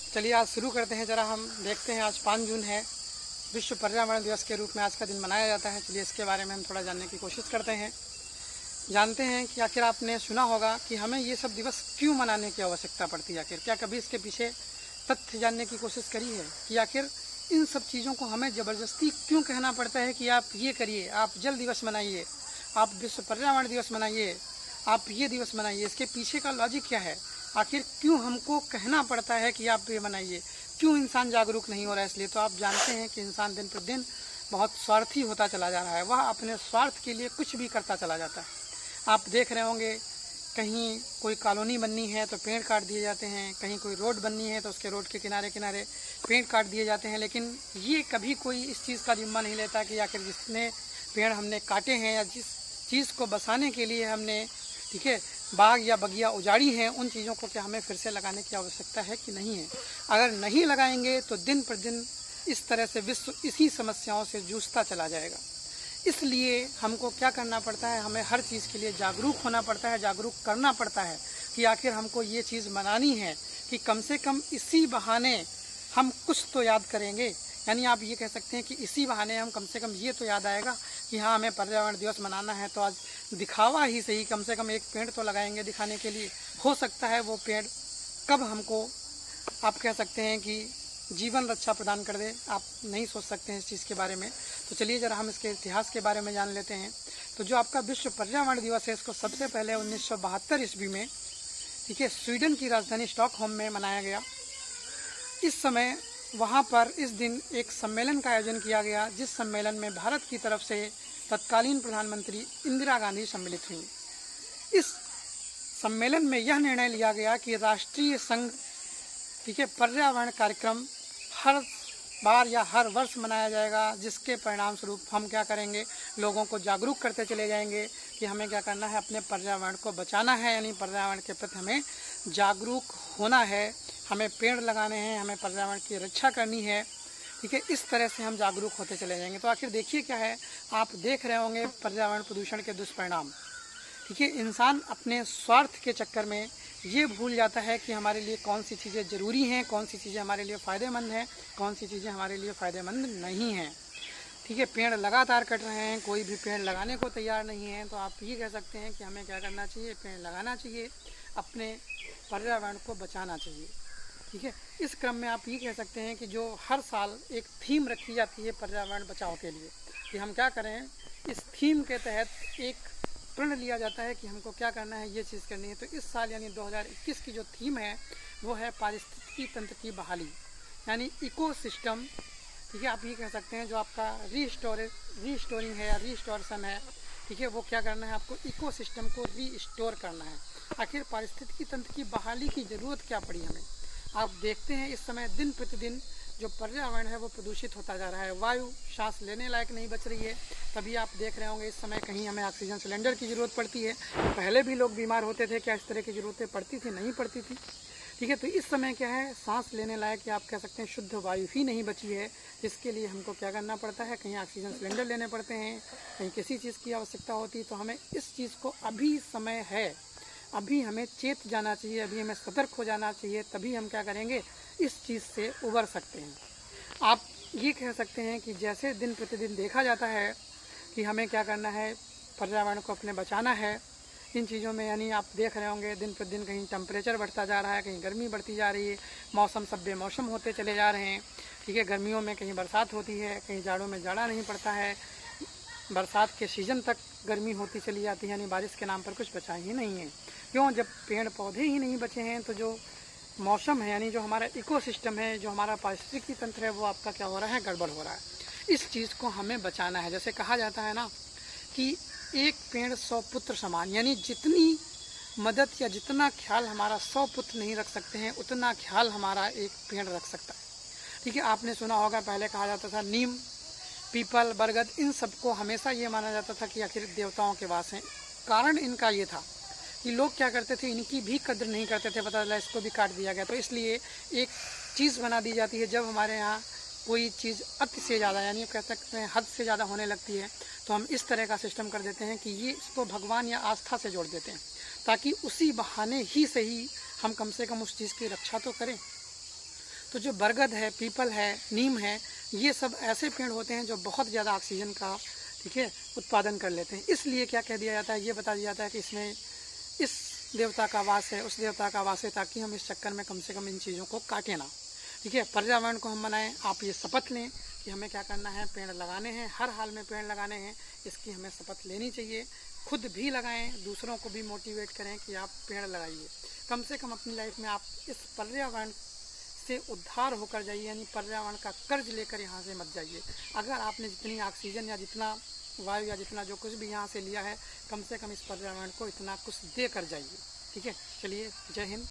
चलिए आज शुरू करते हैं। ज़रा हम देखते हैं, आज 5 जून है, विश्व पर्यावरण दिवस के रूप में आज का दिन मनाया जाता है। चलिए इसके बारे में हम थोड़ा जानने की कोशिश करते हैं। जानते हैं कि आखिर आपने सुना होगा कि हमें ये सब दिवस क्यों मनाने की आवश्यकता पड़ती है। आखिर क्या कभी इसके पीछे तथ्य जानने की कोशिश करी है कि आखिर इन सब चीज़ों को हमें ज़बरदस्ती क्यों कहना पड़ता है कि आप ये करिए, आप जल दिवस मनाइए, आप विश्व पर्यावरण दिवस मनाइए, आप ये दिवस मनाइए। इसके पीछे का लॉजिक क्या है? आखिर क्यों हमको कहना पड़ता है कि आप ये मनाइए? क्यों इंसान जागरूक नहीं हो रहा है? इसलिए तो आप जानते हैं कि इंसान दिन प्रतिदिन बहुत स्वार्थी होता चला जा रहा है। वह अपने स्वार्थ के लिए कुछ भी करता चला जाता है। आप देख रहे होंगे, कहीं कोई कॉलोनी बननी है तो पेड़ काट दिए जाते हैं, कहीं कोई रोड बननी है तो उसके रोड के किनारे किनारे पेड़ काट दिए जाते हैं। लेकिन ये कभी कोई इस चीज़ का जिम्मा नहीं लेता कि आखिर जितने पेड़ हमने काटे हैं या जिस चीज़ को बसाने के लिए हमने, ठीक है, बाग या बगिया उजाड़ी हैं, उन चीज़ों को क्या हमें फिर से लगाने की आवश्यकता है कि नहीं है? अगर नहीं लगाएंगे तो दिन पर दिन इस तरह से विश्व इसी समस्याओं से जूझता चला जाएगा। इसलिए हमको क्या करना पड़ता है? हमें हर चीज़ के लिए जागरूक होना पड़ता है, जागरूक करना पड़ता है कि आखिर हमको ये चीज़ मनानी है कि कम से कम इसी बहाने हम कुछ तो याद करेंगे। यानी आप ये कह सकते हैं कि इसी बहाने हम कम से कम ये तो याद आएगा कि हाँ, हमें पर्यावरण दिवस मनाना है, तो आज दिखावा ही सही कम से कम एक पेड़ तो लगाएंगे दिखाने के लिए। हो सकता है वो पेड़ कब हमको, आप कह सकते हैं कि जीवन रक्षा प्रदान कर दे। आप नहीं सोच सकते हैं इस चीज़ के बारे में। तो चलिए ज़रा हम इसके इतिहास के बारे में जान लेते हैं। तो जो आपका विश्व पर्यावरण दिवस है, इसको सबसे पहले 1972 ईस्वी में, ठीक है, स्वीडन की राजधानी स्टॉकहोम में मनाया गया। इस समय वहाँ पर इस दिन एक सम्मेलन का आयोजन किया गया, जिस सम्मेलन में भारत की तरफ से तत्कालीन प्रधानमंत्री इंदिरा गांधी सम्मिलित हुई। इस सम्मेलन में यह निर्णय लिया गया कि राष्ट्रीय संघ, ठीक है, पर्यावरण कार्यक्रम हर बार या हर वर्ष मनाया जाएगा, जिसके परिणाम स्वरूप हम क्या करेंगे, लोगों को जागरूक करते चले जाएंगे कि हमें क्या करना है, अपने पर्यावरण को बचाना है। यानी पर्यावरण के प्रति हमें जागरूक होना है, हमें पेड़ लगाने हैं, हमें पर्यावरण की रक्षा करनी है, ठीक है। इस तरह से हम जागरूक होते चले जाएंगे। तो आखिर देखिए क्या है, आप देख रहे होंगे पर्यावरण प्रदूषण के दुष्परिणाम, ठीक है। इंसान अपने स्वार्थ के चक्कर में ये भूल जाता है कि हमारे लिए कौन सी चीज़ें ज़रूरी हैं, कौन सी चीज़ें हमारे लिए फ़ायदेमंद हैं, कौन सी चीज़ें हमारे लिए फ़ायदेमंद नहीं हैं, ठीक है। पेड़ लगातार कट रहे हैं, कोई भी पेड़ लगाने को तैयार नहीं है। तो आप ये कह सकते हैं कि हमें क्या करना चाहिए, पेड़ लगाना चाहिए, अपने पर्यावरण को बचाना चाहिए, ठीक है। इस क्रम में आप ये कह सकते हैं कि जो हर साल एक थीम रखी जाती है पर्यावरण बचाओ के लिए, कि हम क्या करें, इस थीम के तहत एक प्रण लिया जाता है कि हमको क्या करना है, ये चीज़ करनी है। तो इस साल यानी 2021 की जो थीम है वो है पारिस्थितिकी तंत्र की बहाली, यानी इकोसिस्टम, ठीक है। आप ये कह सकते हैं जो आपका रीस्टोरिंग है या रीस्टोरेशन है, ठीक है, वो क्या करना है, आपको इकोसिस्टम को रीस्टोर करना है। आखिर पारिस्थितिकी तंत्र की बहाली की ज़रूरत क्या पड़ी हमें? आप देखते हैं इस समय दिन प्रतिदिन जो पर्यावरण है वो प्रदूषित होता जा रहा है। वायु सांस लेने लायक नहीं बच रही है। तभी आप देख रहे होंगे इस समय कहीं हमें ऑक्सीजन सिलेंडर की ज़रूरत पड़ती है। पहले भी लोग बीमार होते थे, क्या इस तरह की ज़रूरतें पड़ती थी? नहीं पड़ती थी, ठीक है। तो इस समय क्या है, सांस लेने लायक या आप कह सकते हैं शुद्ध वायु ही नहीं बची है, जिसके लिए हमको क्या करना पड़ता है, कहीं ऑक्सीजन सिलेंडर लेने पड़ते हैं, कहीं किसी चीज़ की आवश्यकता होती है। तो हमें इस चीज़ को, अभी समय है, अभी हमें चेत जाना चाहिए, अभी हमें सतर्क हो जाना चाहिए, तभी हम क्या करेंगे, इस चीज़ से उबर सकते हैं। आप ये कह सकते हैं कि जैसे दिन प्रतिदिन देखा जाता है कि हमें क्या करना है, पर्यावरण को अपने बचाना है, इन चीज़ों में यानी आप देख रहे होंगे दिन प्रतिदिन कहीं टेम्परेचर बढ़ता जा रहा है, कहीं गर्मी बढ़ती जा रही है, मौसम सब बेमौसम होते चले जा रहे हैं, ठीक है। गर्मियों में कहीं बरसात होती है, कहीं जाड़ों में जाड़ा नहीं पड़ता है, बरसात के सीज़न तक गर्मी होती चली जाती है, यानी बारिश के नाम पर कुछ बचा ही नहीं है। क्यों? जब पेड़ पौधे ही नहीं बचे हैं तो जो मौसम है, यानी जो हमारा इकोसिस्टम है, जो हमारा पारिस्थितिकी तंत्र है, वो आपका क्या हो रहा है, गड़बड़ हो रहा है। इस चीज़ को हमें बचाना है। जैसे कहा जाता है ना कि एक पेड़ 100 पुत्र समान, यानी जितनी मदद या जितना ख्याल हमारा 100 पुत्र नहीं रख सकते हैं, उतना ख्याल हमारा एक पेड़ रख सकता है, ठीक है। आपने सुना होगा, पहले कहा जाता था नीम, पीपल, बरगद, इन सबको हमेशा ये माना जाता था कि आखिर देवताओं के वास हैं। कारण इनका ये था कि लोग क्या करते थे, इनकी भी कद्र नहीं करते थे, पता चला इसको भी काट दिया गया। तो इसलिए एक चीज़ बना दी जाती है, जब हमारे यहाँ कोई चीज़ अति से ज़्यादा, यानी कह सकते हैं हद से ज़्यादा होने लगती है, तो हम इस तरह का सिस्टम कर देते हैं कि ये इसको भगवान या आस्था से जोड़ देते हैं, ताकि उसी बहाने ही से ही हम कम से कम उस चीज़ की रक्षा तो करें। तो जो बरगद है, पीपल है, नीम है, ये सब ऐसे पेड़ होते हैं जो बहुत ज़्यादा ऑक्सीजन का, ठीक है, उत्पादन कर लेते हैं। इसलिए क्या कह दिया जाता है, ये बता दिया जाता है कि इसमें इस देवता का वास है, उस देवता का वास है, ताकि हम इस चक्कर में कम से कम इन चीज़ों को काटें ना, ठीक है। पर्यावरण को हम बनाएं। आप ये शपथ लें कि हमें क्या करना है, पेड़ लगाने हैं, हर हाल में पेड़ लगाने हैं, इसकी हमें शपथ लेनी चाहिए। खुद भी लगाएं, दूसरों को भी मोटिवेट करें कि आप पेड़ लगाइए। कम से कम अपनी लाइफ में आप इस पर्यावरण से उद्धार होकर जाइए, यानी पर्यावरण का कर्ज लेकर यहाँ से मत जाइए। अगर आपने जितनी ऑक्सीजन या जितना वायु या जितना जो कुछ भी यहाँ से लिया है, कम से कम इस पर्यावरण को इतना कुछ दे कर जाइए, ठीक है। चलिए, जय हिंद।